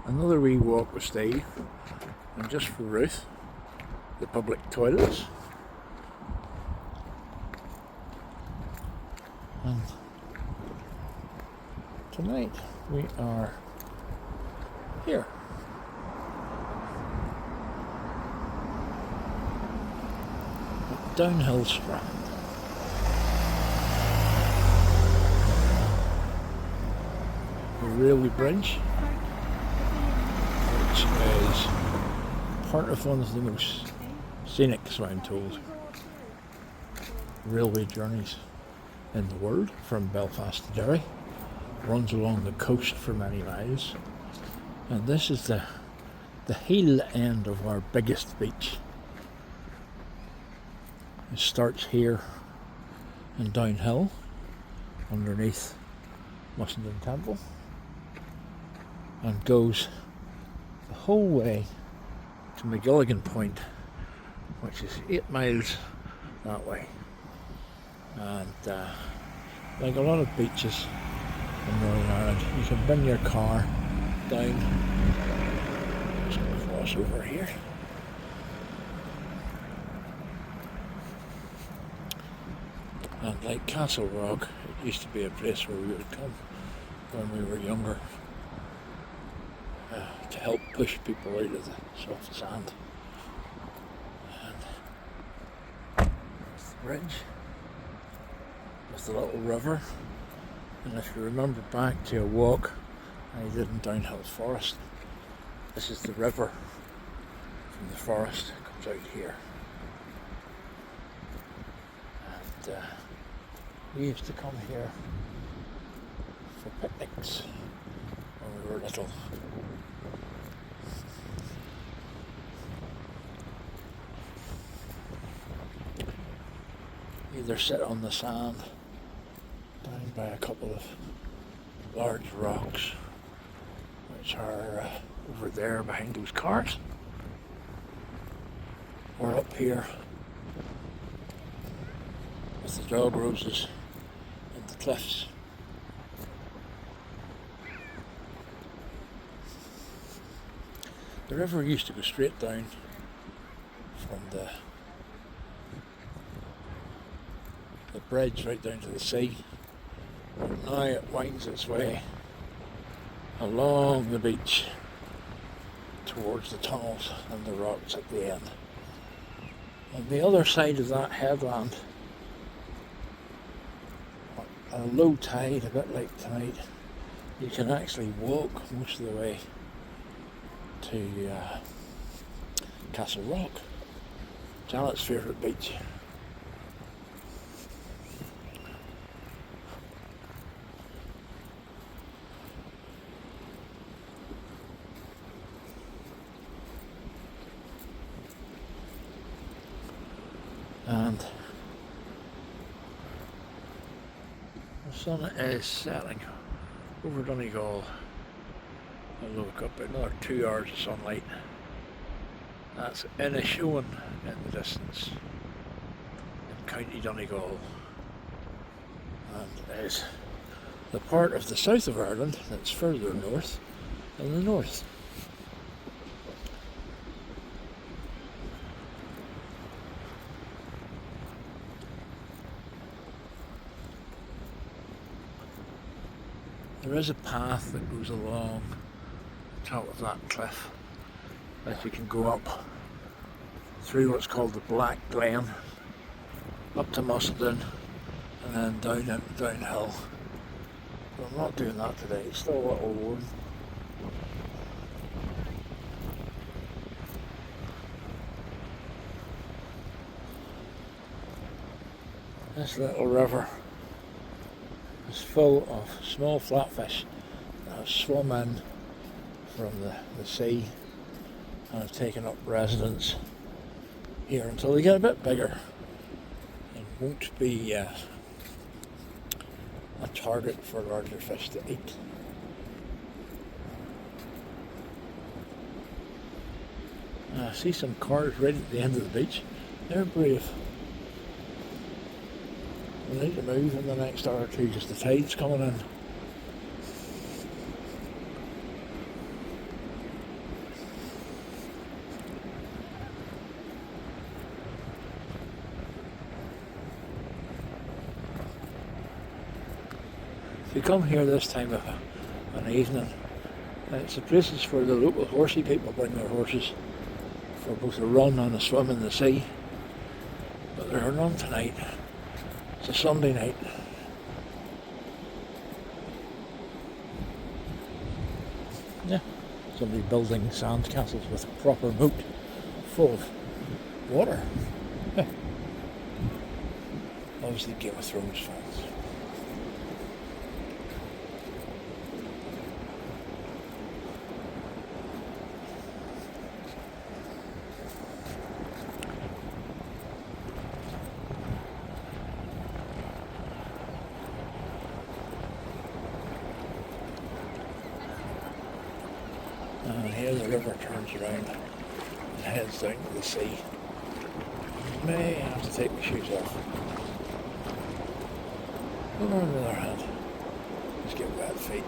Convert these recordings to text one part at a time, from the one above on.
Another wee walk with Steve, and just for Ruth, the public toilets. And tonight we are here. At Downhill Strand. The railway bridge, which is part of one of the most scenic, so I'm told, railway journeys in the world from Belfast to Derry. Runs along the coast for many miles, and this is the heel end of our biggest beach. It starts here in Downhill underneath Mussenden Temple and goes the whole way to McGilligan Point, which is 8 miles that way. And like a lot of beaches in Northern Ireland, you can bring your car down, just cross over here, and like Castle Rock, it used to be a place where we would come when we were younger to help push people out of the soft sand. And there's the bridge with the little river. And if you remember back to a walk I did in Downhill Forest, this is the river from the forest. It comes out here. And we used to come here for picnics when we were little. Either sit on the sand down by a couple of large rocks, which are over there behind those cars, or up here with the dog roses and the cliffs. The river used to go straight down from the bridge right down to the sea. And now it winds its way along the beach towards the tunnels and the rocks at the end. On the other side of that headland, at a low tide, a bit like tonight, you can actually walk most of the way to Castle Rock, Janet's favourite beach. And the sun is setting over Donegal. I'll look up another 2 hours of sunlight. That's Inishowen in the distance in County Donegal, and is the part of the south of Ireland that's further north than the north. There is a path that goes along the top of that cliff that you can go up through what's called the Black Glen, up to Mussenden, and then down into Downhill. But I'm not doing that today, it's still a little warm. This little river is full of small flatfish that have swum in from the sea and have taken up residence here until they get a bit bigger and won't be a target for larger fish to eat. I see some cars right at the end of the beach. They're brave. We need to move in the next hour or two because the tide's coming in. you come here this time of an evening, it's the places where the local horsey people bring their horses for both a run and a swim in the sea. But there are none tonight. It's a Sunday night. Yeah, somebody building sand castles with a proper moat full of water. Obviously Game of Thrones fans. And here the river turns around and heads down to the sea. May have to take my shoes off. But on the other hand, just get wet feet.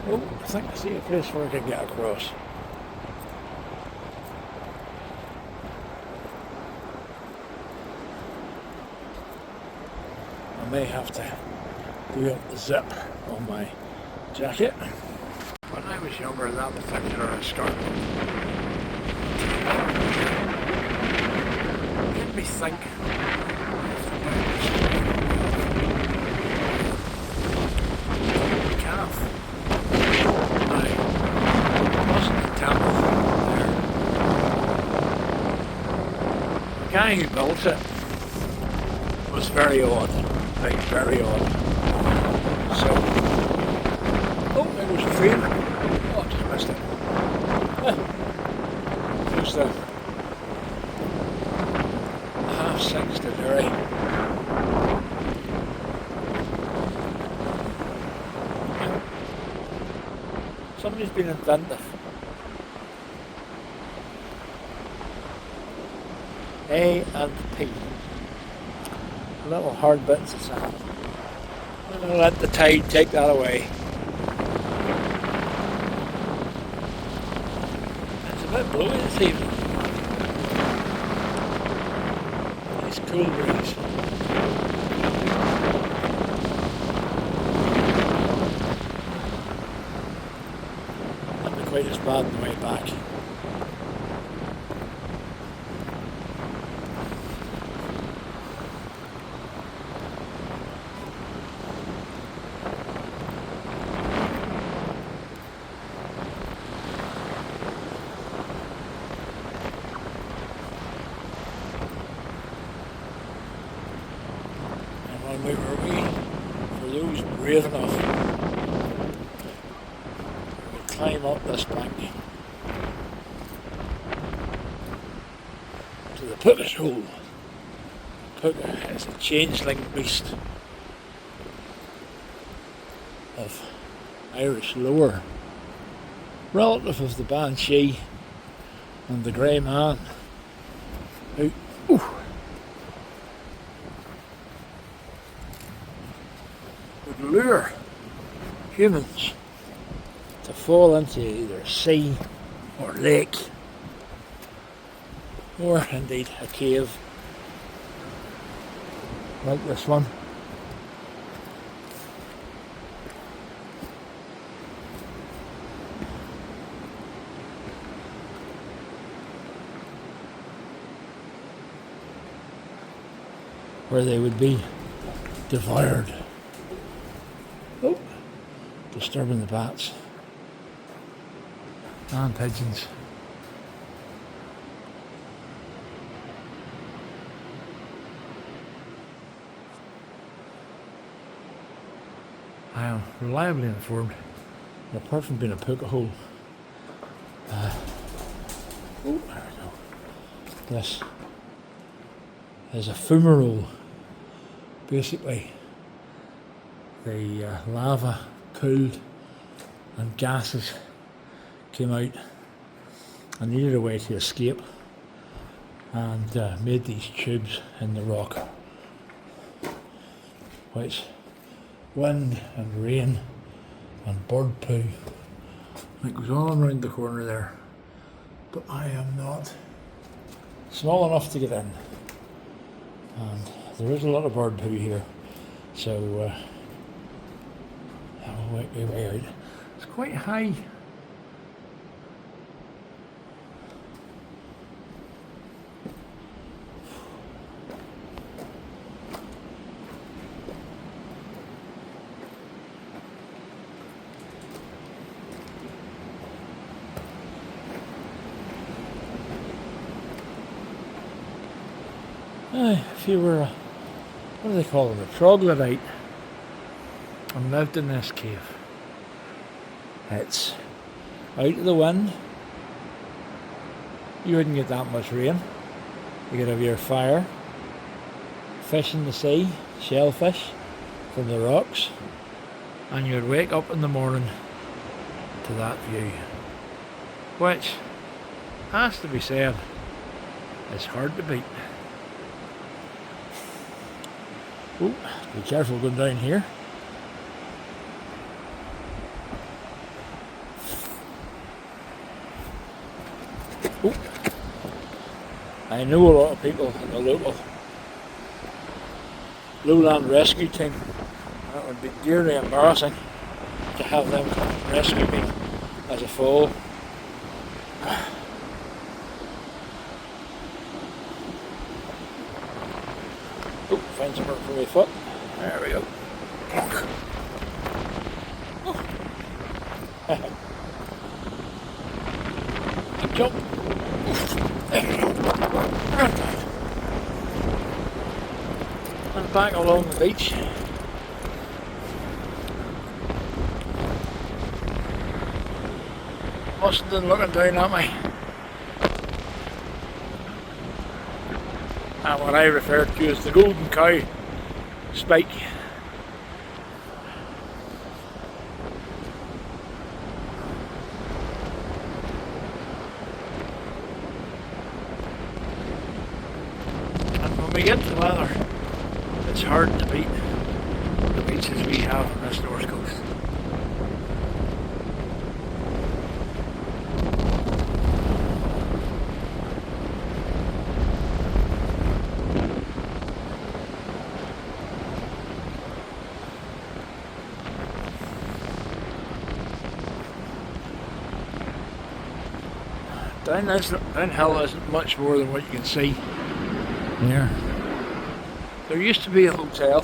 Oh, I think I see a place where I can get across. I may have to do up the zip on my jacket. When I was younger, that particular escarpment made me think calf. I wasn't the temple there. The guy who built it was very odd. Very odd. So, oh, there was a train. Oh, I just missed it. There's the 6:30 to Derry. Somebody's been inventive. A and P. Little hard bits of sand. I'm going to let the tide take that away. It's a bit blowy this evening. Nice cool breeze. Not be quite as bad on the way back. We were for those brave enough to climb up this bank to the Pucka's hole. Pucka is a changeling beast of Irish lore, relative of the Banshee and the Grey Man, who would lure humans to fall into either sea or lake or indeed a cave like this one. Where they would be devoured. Oh, disturbing the bats and pigeons. I am reliably informed that apart from being a puka hole, there we go. This is a fumarole. Basically, the lava cooled and gases came out and needed a way to escape, and made these tubes in the rock, which wind and rain and bird poo. And it goes on round the corner there. But I am not small enough to get in. And there is a lot of bird poo here. So I'll work my way out. It's quite high. If you were what do they call it, a troglodyte, and lived in this cave, it's out of the wind, you wouldn't get that much rain, you could have your fire, fish in the sea, shellfish from the rocks, and you would wake up in the morning to that view, which has to be said is hard to beat. Oh, be careful going down here. Oh, I know a lot of people in the local lowland rescue team. That would be dearly embarrassing to have them come and rescue me as a fall. Oh, find some work for my foot. There we go. Oh. Jump. And back along the beach. Mustn't looking down at me. And what I refer to as the golden cow spike. And when we get to the weather, it's hard to beat the beaches we have on this north coast. Downhill isn't much more than what you can see there. There used to be a hotel,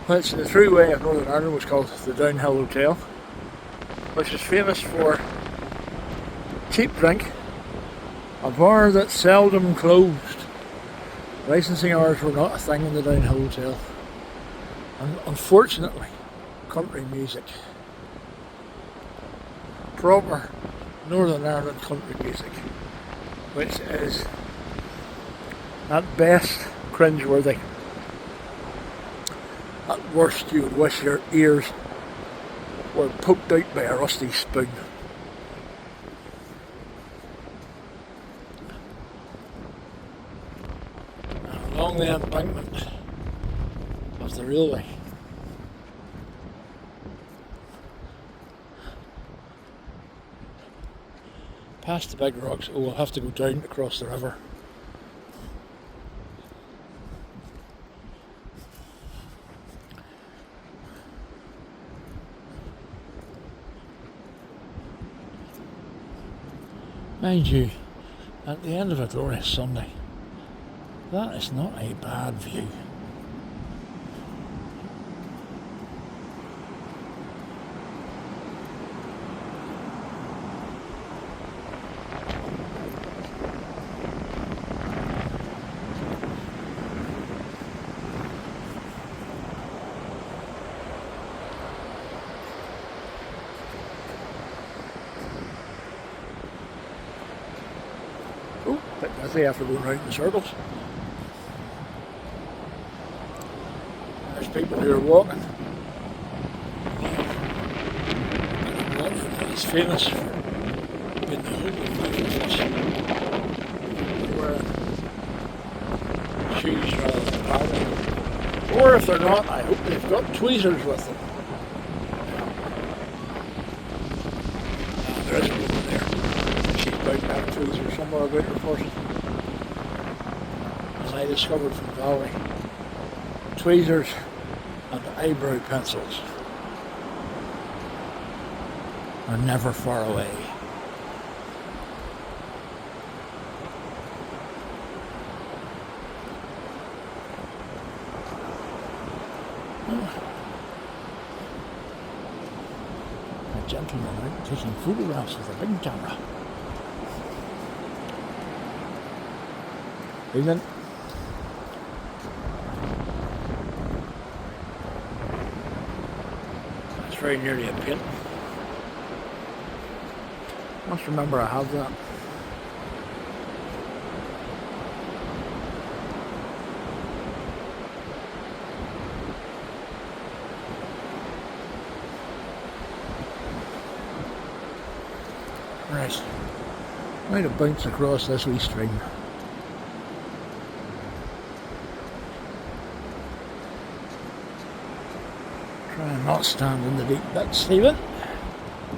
which in the throughway of Northern Ireland was called the Downhill Hotel, which is famous for cheap drink, a bar that seldom closed. Licensing hours were not a thing in the Downhill Hotel, and unfortunately, country music, proper Northern Ireland country music, which is at best cringeworthy. At worst, you would wish your ears were poked out by a rusty spoon. And along the embankment of the railway, past the big rocks. Oh, we'll have to go down to cross the river. Mind you, at the end of a glorious Sunday, that is not a bad view. Oh, bit busy after going round in circles. There's people who are walking. It's famous for being the home of fish. They wear shoes rather than paddling. Or if they're not, I hope they've got tweezers with them. There is a woman there. She's about to have tweezers somewhere about her person. As I discovered from Valerie, tweezers and eyebrow pencils are never far away. A gentleman out taking photographs with a big camera. Evening. That's very nearly a pin. Must remember I have that. Right. Way to bounce across this wee stream. Try and not stand in the deep bit, Stephen.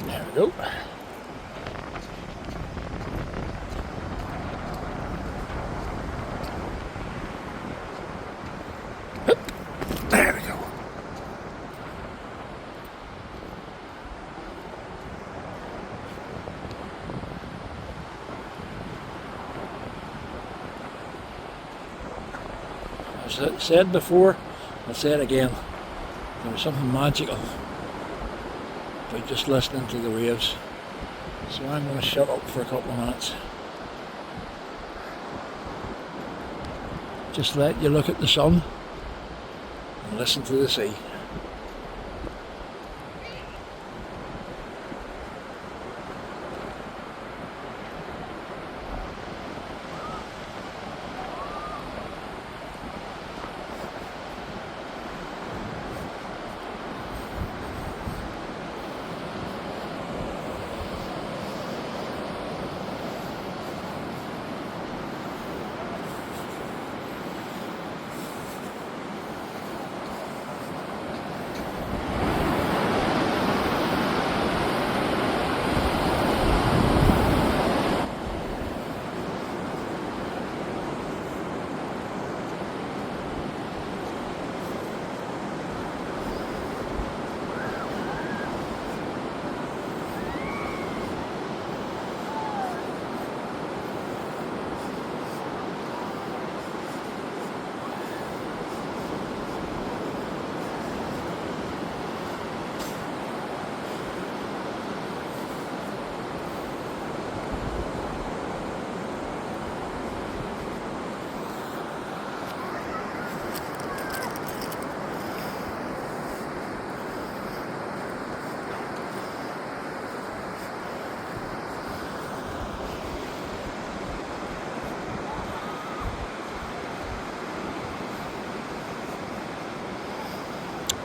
There we go. There we go. As I said before, I'll say it again. There was something magical about just listening to the waves. So I'm going to shut up for a couple of minutes. Just let you look at the sun and listen to the sea.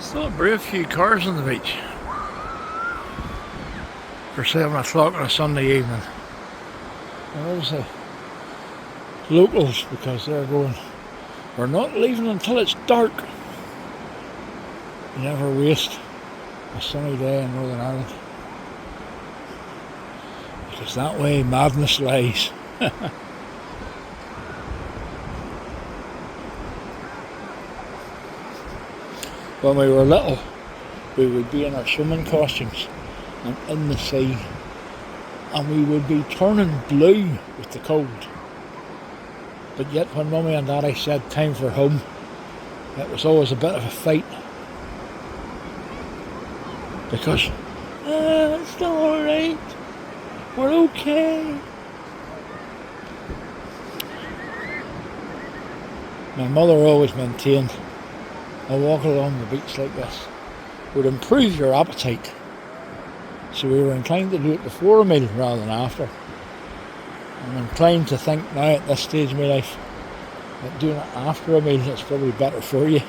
Still a brave few cars on the beach for 7 o'clock on a Sunday evening. And obviously locals, because they're going, we're not leaving until it's dark. You never waste a sunny day in Northern Ireland, because that way madness lies. When we were little, we would be in our swimming costumes and in the sea, and we would be turning blue with the cold. But yet when Mummy and Daddy said time for home, it was always a bit of a fight. Because, it's still alright, we're okay. My mother always maintained a walk along the beach like this would improve your appetite. So we were inclined to do it before a meal rather than after. I'm inclined to think now at this stage of my life that doing it after a meal is probably better for you.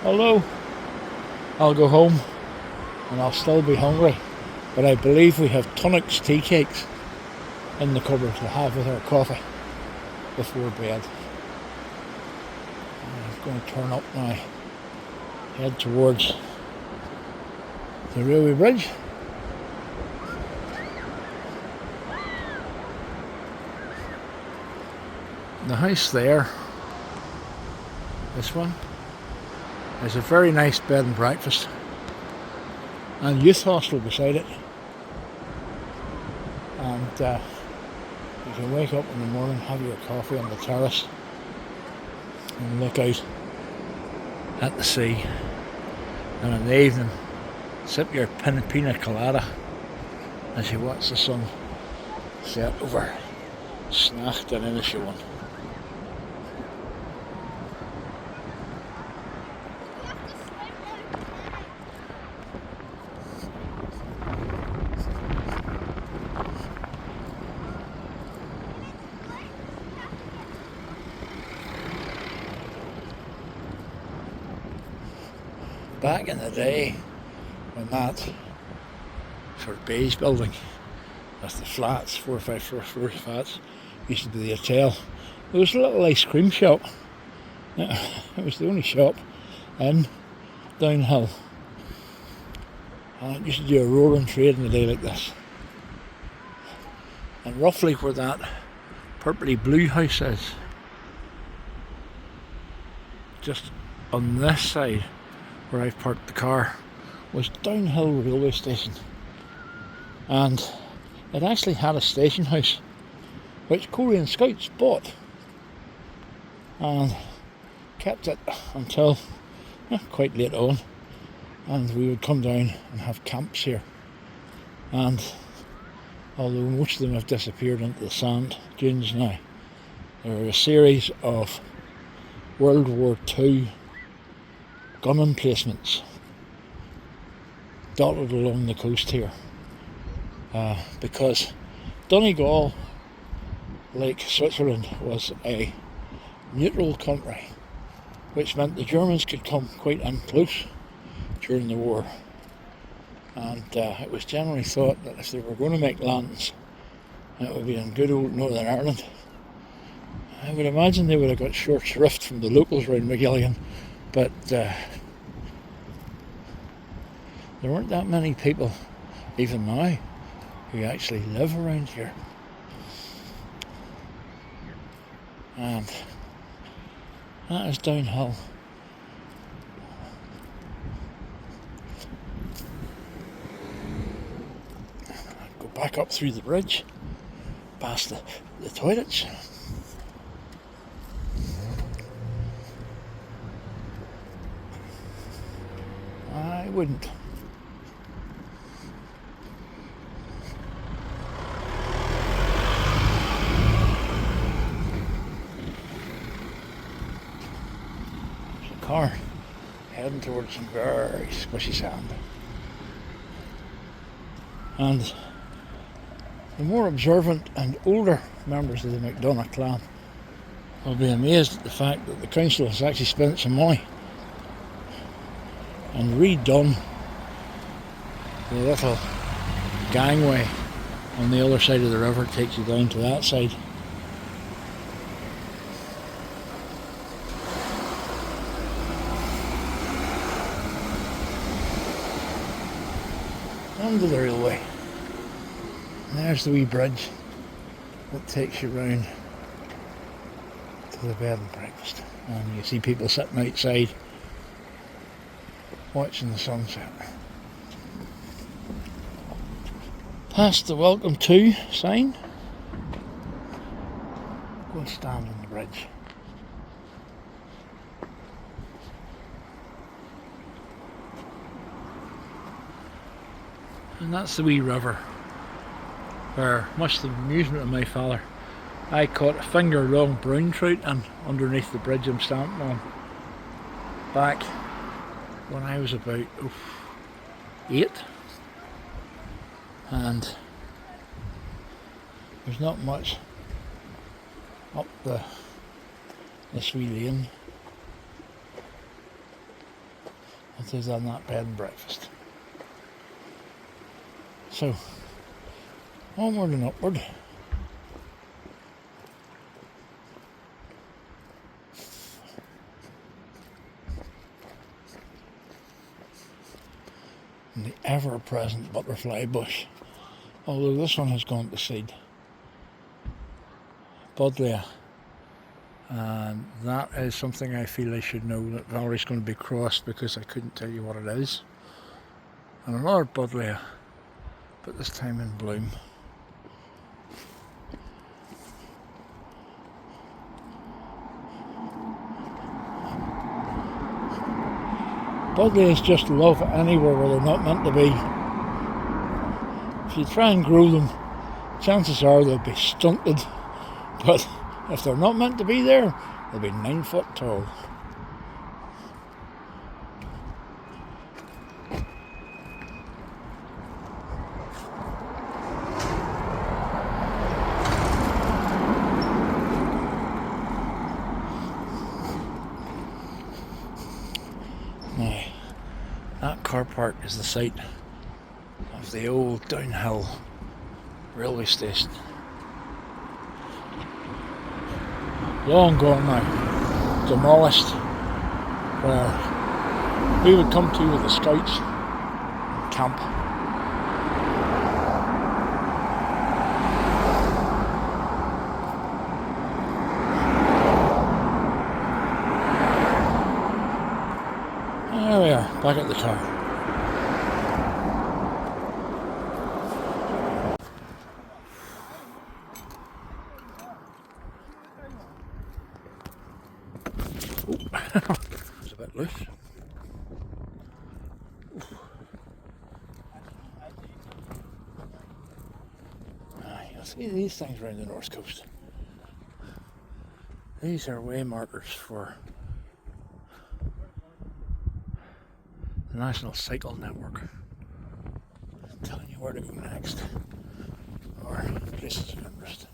Although I'll go home and I'll still be hungry, but I believe we have tonics tea cakes in the cupboard to have with our coffee before bed. going to turn up now, head towards the railway bridge. The house there, this one, is a very nice bed and breakfast and youth hostel beside it. And you can wake up in the morning, have your coffee on the terrace and look out at the sea, and in the evening sip your pina colada as you watch the sun set over Snacht and Inishowen. Back in the day, when that sort of beige building with the flats, 4 or 5 floor flats, used to be the hotel, there was a little ice cream shop. It was the only shop in Downhill. And it used to do a roaring trade in a day like this. And roughly where that purpley blue house is, just on this side where I've parked the car, was Downhill railway station, and it actually had a station house which Korean Scouts bought and kept it until quite late on, and we would come down and have camps here. And although most of them have disappeared into the sand dunes now, there are a series of World War II gun emplacements dotted along the coast here, because Donegal, like Switzerland, was a neutral country, which meant the Germans could come quite in close during the war, and it was generally thought that if they were going to make landings, it would be in good old Northern Ireland. I would imagine they would have got short shrift from the locals around McGilligan, but there weren't that many people, even now, who actually live around here. And that is Downhill. I'll go back up through the bridge, past the toilets. I wouldn't. There's a car heading towards some very squishy sand. And the more observant and older members of the McDonagh clan will be amazed at the fact that the council has actually spent some money and redone the little gangway on the other side of the river. It takes you down to that side. Under the railway. And there's the wee bridge that takes you round to the bed and breakfast. And you see people sitting outside watching the sunset. Past the welcome to sign, go and stand on the bridge. And that's the wee river where, much to the amusement of my father, I caught a finger long brown trout and underneath the bridge I'm standing on back when I was about 8, and there's not much up this wee lane other than that bed and breakfast. So onward and upward. ever-present butterfly bush, although this one has gone to seed. Buddleia. And that is something I feel I should know, that Valerie's going to be crossed because I couldn't tell you what it is. And another Buddleia, but this time in bloom. Buddleias just love anywhere where they're not meant to be. If you try and grow them, chances are they'll be stunted, but if they're not meant to be there, they'll be 9 foot tall. Now, that car park is the site of the old Downhill railway station. Long gone now, demolished, where we would come to with the scouts and camp. There we are, back at the car. It's a bit loose. You'll see these things around the north coast. These are way markers for the National Cycle Network. I'm telling you where to go next, or places of interest.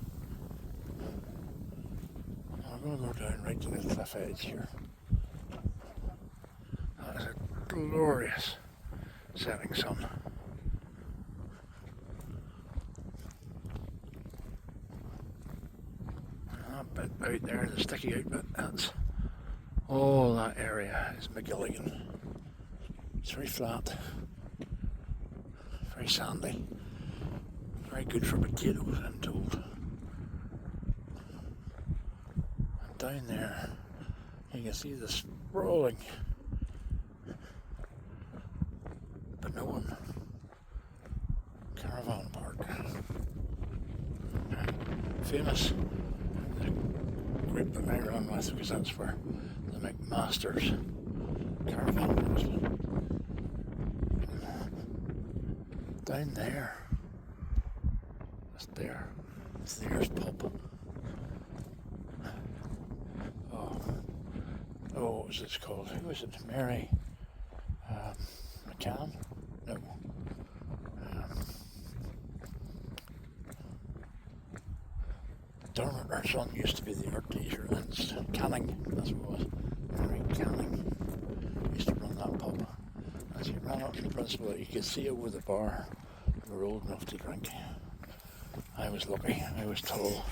We're going to go down right to the cliff edge here. That is a glorious setting sun. And that bit out there, the sticky out bit, that's all that area is McGilligan. It's very flat, very sandy, very good for potatoes, I'm told. And down there, you can see the sprawling Minoan caravan park. Famous, the group that I run with, because that's where the McMaster's caravan was. Down there, just there, it's there's pub. What was it called? Who was it? Mary McCann? No. Dermot, her son, used to be the art teacher, and Canning, that's what it was. Mary Canning used to run that pub. As you ran up to the principal, you could see over the bar. We were old enough to drink. I was lucky, I was tall.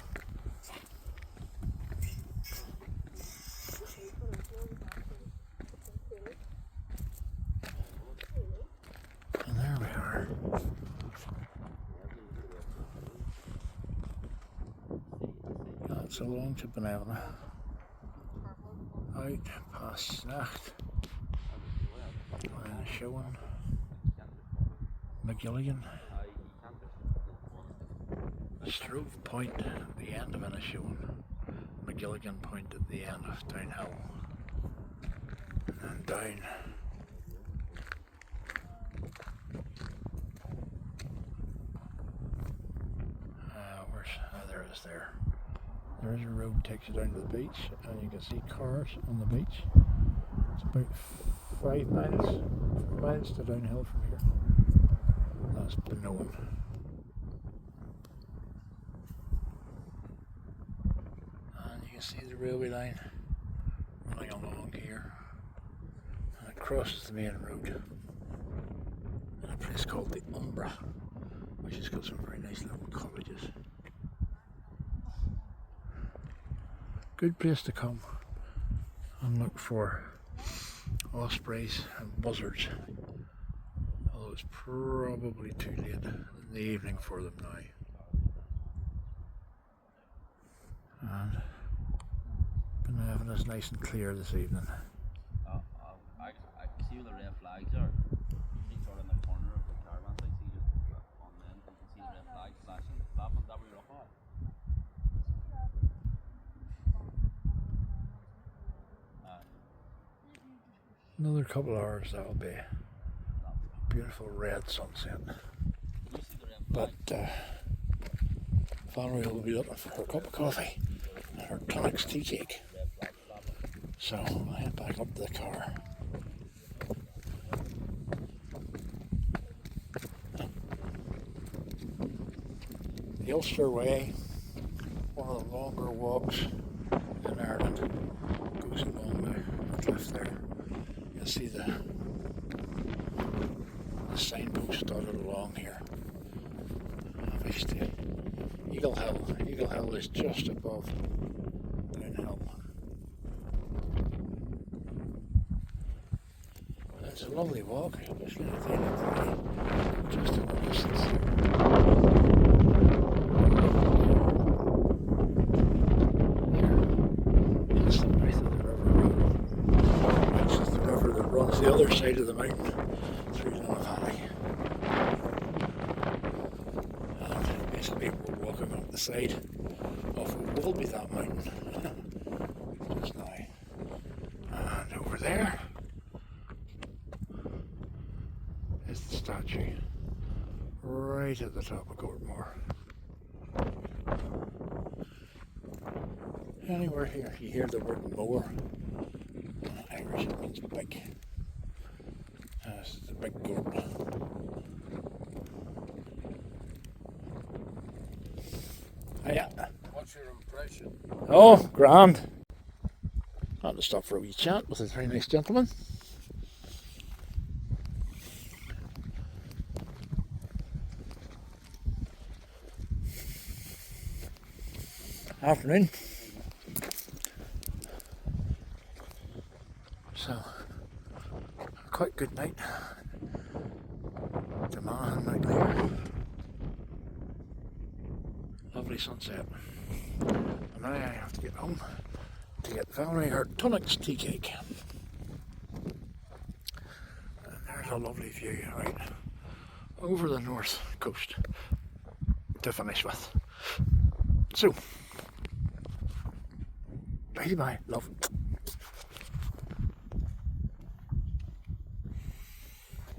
And there we are. That's along to Benevna. Out past Snacht. And showing McGilligan. Strove Point at the end of Inishowen. McGilligan Point at the end of Downhill. And down. There it is there. There is a road that takes you down to the beach, and you can see cars on the beach. It's about 4 miles to Downhill from here. That's Benowan. And you can see the railway line running along here, and it crosses the main road in a place called the Umbra, which has got some very nice little cottages. Good place to come and look for ospreys and buzzards, although Well, it's probably too late in the evening for them now. And Penavin is nice and clear this evening. I see where the red flags are. See sort of in the corner of the caravan site, see just on the end, you can see the red flags flashing. That one, that where you're looking at. Another couple of hours, that'll be a beautiful red sunset. But Valerie will be looking for her cup of coffee and her tonics tea cake. So I'll head back up to the car. The Ulster Way, one of the longer walks in Ireland, goes along the cliff there. You'll see the signpost dotted along here. Obviously, Eagle Hill. Eagle Hill is just above Downhill. It's a lovely walk, especially at the end of the day. Just in the distance there. That's the mouth of the river road. This is the river that runs the other side of the mountain through the valley. And basically we're walking up the side of what will be that mountain just now. And over there is the statue right at the top of Gortmore. Anywhere here you hear the word moor, in Irish it means big. This is the big goat. Yeah. What's your impression? Oh, grand. Had to stop for a wee chat with a very nice gentleman. Afternoon. So, quite good night. Demand night there. Lovely sunset. And now I have to get home to get Valerie her tonics tea cake. And there's a lovely view right over the north coast to finish with. So, bye bye, love.